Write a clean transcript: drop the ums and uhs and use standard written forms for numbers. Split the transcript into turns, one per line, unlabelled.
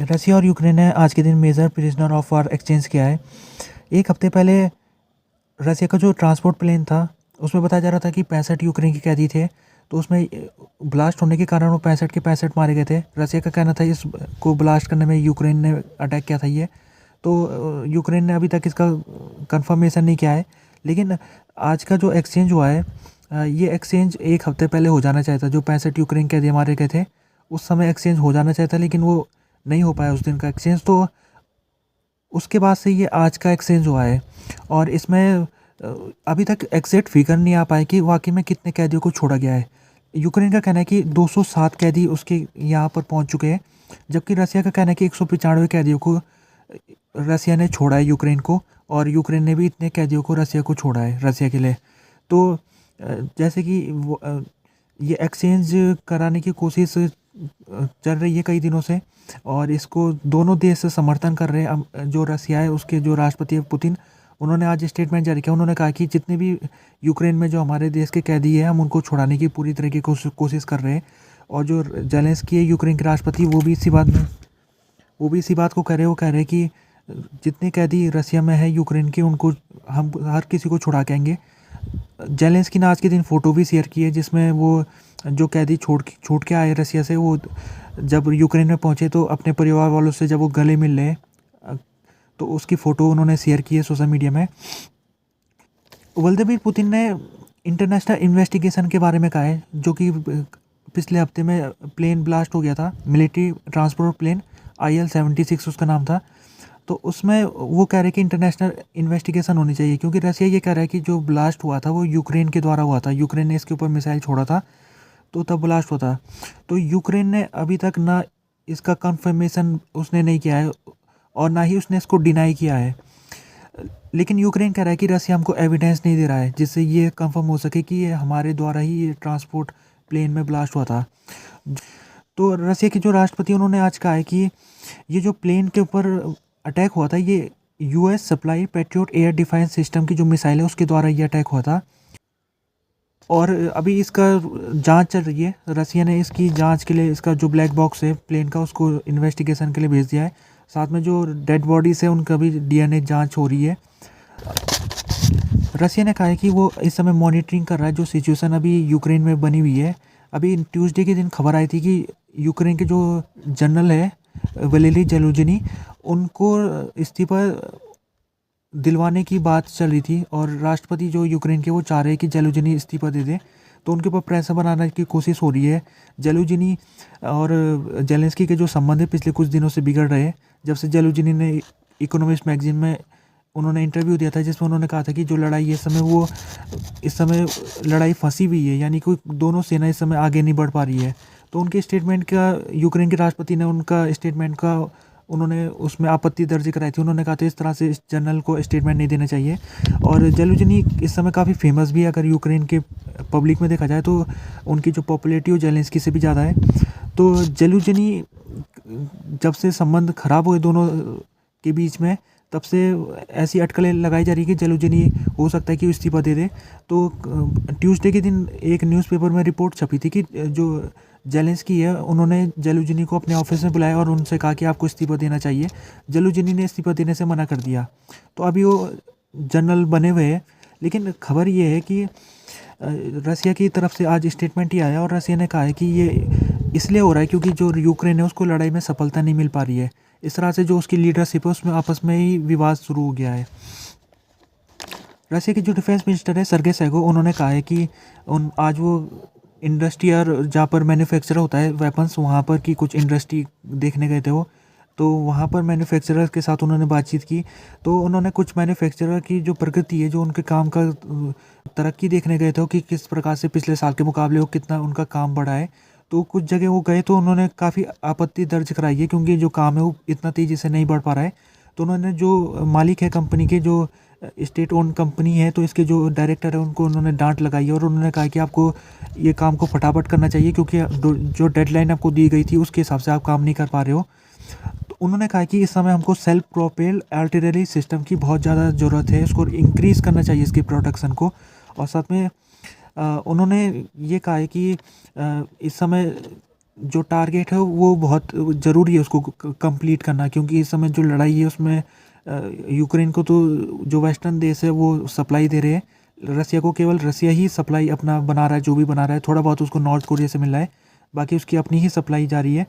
रसिया और यूक्रेन ने आज के दिन major prisoner of war exchange किया है। एक हफ्ते पहले रसिया का जो ट्रांसपोर्ट प्लेन था उसमें बताया जा रहा था कि 65 यूक्रेन के कैदी थे, तो उसमें ब्लास्ट होने के कारण वो 65 के 65 मारे गए थे। रसिया का कहना था इस को ब्लास्ट करने में यूक्रेन ने अटैक किया था ये, तो यूक्रेन ने अभी तक इसका कंफर्मेशन नहीं किया है। लेकिन आज का जो एक्सचेंज हुआ है ये एक्सचेंज एक हफ्ते पहले हो जाना चाहिए था। जो 65 यूक्रेन कैदी मारे गए थे उस समय एक्सचेंज हो जाना चाहिए था, लेकिन वो नहीं हो पाया उस दिन का एक्सचेंज। तो उसके बाद से ये आज का एक्सचेंज हुआ है और इसमें अभी तक एग्जैक्ट फिगर नहीं आ पाए कि वाकई में कितने कैदियों को छोड़ा गया है। यूक्रेन का कहना है कि 207 कैदी उसके यहाँ पर पहुँच चुके हैं, जबकि रसिया का कहना है कि 195 कैदियों को रसिया ने छोड़ा है यूक्रेन को, और यूक्रेन ने भी इतने कैदियों को रसिया को छोड़ा है रसिया के लिए। तो जैसे कि ये एक्सचेंज कराने की कोशिश चल रही है कई दिनों से, और इसको दोनों देश समर्थन कर रहे हैं। जो रसिया है उसके जो राष्ट्रपति है पुतिन, उन्होंने आज स्टेटमेंट जारी किया। उन्होंने कहा कि जितने भी यूक्रेन में जो हमारे देश के कैदी हैं हम उनको छुड़ाने की पूरी तरह की कोशिश कर रहे हैं। और जो जेलेंस्की है यूक्रेन के राष्ट्रपति, वो भी इसी बात को कह रहे हैं। वो कह रहे हैं कि जितने कैदी रसिया में है यूक्रेन के, उनको हम हर किसी को छुड़ा के आएंगे। जेलेंस्की ने आज के दिन फ़ोटो भी शेयर की है जिसमें वो जो कैदी छूट के आए रसिया से, वो जब यूक्रेन में पहुंचे तो अपने परिवार वालों से जब वो गले मिल रहे तो उसकी फ़ोटो उन्होंने शेयर की है सोशल मीडिया में। व्लादिमीर पुतिन ने इंटरनेशनल इन्वेस्टिगेशन के बारे में कहा है, जो कि पिछले हफ्ते में प्लेन ब्लास्ट हो गया था, मिलिट्री ट्रांसपोर्ट प्लेन IL-76 उसका नाम था। तो उसमें वो कह रहे हैं कि इंटरनेशनल इन्वेस्टिगेशन होनी चाहिए, क्योंकि रसिया ये कह रहा है कि जो ब्लास्ट हुआ था वो यूक्रेन के द्वारा हुआ था। यूक्रेन ने इसके ऊपर मिसाइल छोड़ा था तो तब ब्लास्ट हुआ था। तो यूक्रेन ने अभी तक ना इसका कंफर्मेशन उसने नहीं किया है और ना ही उसने इसको डिनाई किया है। लेकिन यूक्रेन कह रहा है कि रसिया हमको एविडेंस नहीं दे रहा है जिससे ये कंफर्म हो सके कि ये हमारे द्वारा ही ये ट्रांसपोर्ट प्लेन में ब्लास्ट हुआ था। तो रसिया के जो राष्ट्रपति उन्होंने आज कहा है कि ये जो प्लेन के ऊपर अटैक हुआ था ये US supply patriot air defence system की जो मिसाइल है उसके द्वारा ये अटैक हुआ था। और अभी इसका जांच चल रही है। रसिया ने इसकी जांच के लिए इसका जो ब्लैक बॉक्स है प्लेन का उसको इन्वेस्टिगेशन के लिए भेज दिया है। साथ में जो डेड बॉडीज़ है उनका भी DNA जांच हो रही है। रसिया ने कहा है कि वो इस समय मॉनिटरिंग कर रहा है जो सिचुएशन अभी यूक्रेन में बनी हुई है। अभी ट्यूसडे के दिन खबर आई थी कि यूक्रेन के जो जनरल है वलेरी जेलुजिनी, उनको इस्तीफा दिलवाने की बात चल रही थी और राष्ट्रपति जो यूक्रेन के वो चाह रहे हैं कि जेलुजिनी इस्तीफा दे दे, तो उनके ऊपर प्रेशर बनाने की कोशिश हो रही है। जेलुजिनी और जेलेंस्की के जो संबंध है पिछले कुछ दिनों से बिगड़ रहे हैं, जब से जेलुजिनी ने इकोनॉमिस्ट मैगजीन में उन्होंने इंटरव्यू दिया था जिसमें उन्होंने कहा था कि जो लड़ाई इस समय लड़ाई फंसी हुई है, यानी कोई दोनों सेना इस समय आगे नहीं बढ़ पा रही है। तो उनके स्टेटमेंट का यूक्रेन के राष्ट्रपति ने उनका स्टेटमेंट का उन्होंने उसमें आपत्ति दर्ज कराई थी। उन्होंने कहा था इस तरह से इस जनरल को स्टेटमेंट नहीं देना चाहिए। और जेलुजिनी इस समय काफ़ी फेमस भी है, अगर यूक्रेन के पब्लिक में देखा जाए तो उनकी जो पॉपुलैरिटी हो जेलेंस्की से भी ज़्यादा है। तो जेलुजिनी जब से संबंध खराब हुए दोनों के बीच में, तब से ऐसी अटकलें लगाई जा रही है कि जेलुजिनी हो सकता है कि इस्तीफा दे दे। तो ट्यूसडे के दिन एक न्यूज़पेपर में रिपोर्ट छपी थी कि जो जेलेंस्की है उन्होंने जेलुजिनी को अपने ऑफिस में बुलाया और उनसे कहा कि आपको इस्तीफा देना चाहिए। जेलुजिनी ने इस्तीफा देने से मना कर दिया, तो अभी वो जनरल बने हुए हैं। लेकिन खबर ये है कि रसिया की तरफ से आज स्टेटमेंट ही आया और रसिया ने कहा है कि ये इसलिए हो रहा है क्योंकि जो यूक्रेन है उसको लड़ाई में सफलता नहीं मिल पा रही है। इस तरह से जो उसकी लीडरशिप है उसमें आपस में ही विवाद शुरू हो गया है। रसिया के जो डिफेंस मिनिस्टर है सर्गे शोइगु, उन्होंने कहा है कि आज वो इंडस्ट्री और जहाँ पर मैन्युफैक्चर होता है वेपन्स, वहाँ पर की कुछ इंडस्ट्री देखने गए थे वो, तो वहाँ पर मैन्युफैक्चरर के साथ उन्होंने बातचीत की। तो उन्होंने कुछ मैन्युफैक्चरर की जो प्रगति है, जो उनके काम का तरक्की देखने गए थे कि किस प्रकार से पिछले साल के मुकाबले वो कितना उनका काम बढ़ा है। तो कुछ जगह वो गए तो उन्होंने काफ़ी आपत्ति दर्ज कराई है क्योंकि जो काम है वो इतना तेज़ी से नहीं बढ़ पा रहा है। तो उन्होंने जो मालिक है कंपनी के, जो स्टेट ओन कंपनी है, तो इसके जो डायरेक्टर है उनको उन्होंने डांट लगाई है और उन्होंने कहा कि आपको ये काम को फटाफट करना चाहिए क्योंकि जो डेडलाइन आपको दी गई थी उसके हिसाब से आप काम नहीं कर पा रहे हो। तो उन्होंने कहा कि इस समय हमको सेल्फ प्रोपेल आर्टिलरी सिस्टम की बहुत ज़्यादा ज़रूरत है, इसको इंक्रीज़ करना चाहिए इसकी प्रोडक्शन को। और साथ में उन्होंने ये कहा है कि इस समय जो टारगेट है वो बहुत ज़रूरी है उसको कंप्लीट करना, क्योंकि इस समय जो लड़ाई है उसमें यूक्रेन को तो जो वेस्टर्न देश है वो सप्लाई दे रहे हैं, रसिया को केवल रसिया ही सप्लाई अपना बना रहा है, जो भी बना रहा है थोड़ा बहुत उसको नॉर्थ कोरिया से मिल रहा है, बाकी उसकी अपनी ही सप्लाई जारी है।